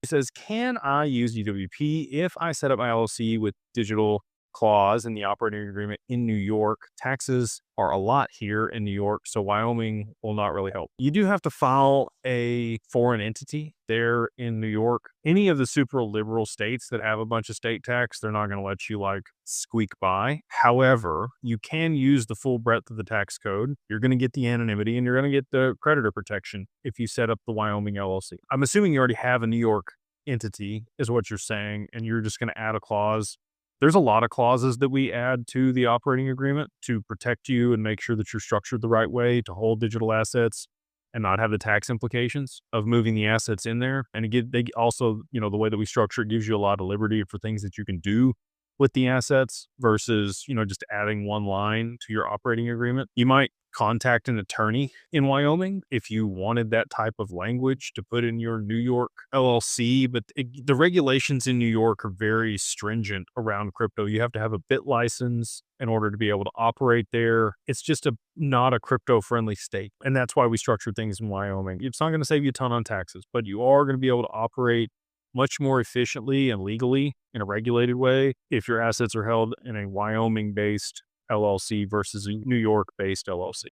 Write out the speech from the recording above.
It says, can I use DWP if I set up my LLC with digital clause in the operating agreement in New York? Taxes are a lot here in New York, so Wyoming will not really help. You do have to file a foreign entity there in New York. Any of the super liberal states that have a bunch of state tax, they're not going to let you like squeak by. However, you can use the full breadth of the tax code. You're going to get the anonymity and you're going to get the creditor protection if you set up the Wyoming LLC. I'm assuming you already have a New York entity, is what you're saying, and you're just going to add a clause. There's a lot of clauses that we add to the operating agreement to protect you and make sure that you're structured the right way to hold digital assets and not have the tax implications of moving the assets in there. And again, they also, the way that we structure it gives you a lot of liberty for things that you can do with the assets versus, just adding one line to your operating agreement. You might contact an attorney in Wyoming if you wanted that type of language to put in your New York LLC, but the regulations in New York are very stringent around crypto. You have to have a BIT license in order to be able to operate there. It's just not a crypto friendly state. And that's why we structure things in Wyoming. It's not going to save you a ton on taxes, but you are going to be able to operate much more efficiently and legally in a regulated way if your assets are held in a Wyoming-based LLC versus a New York-based LLC.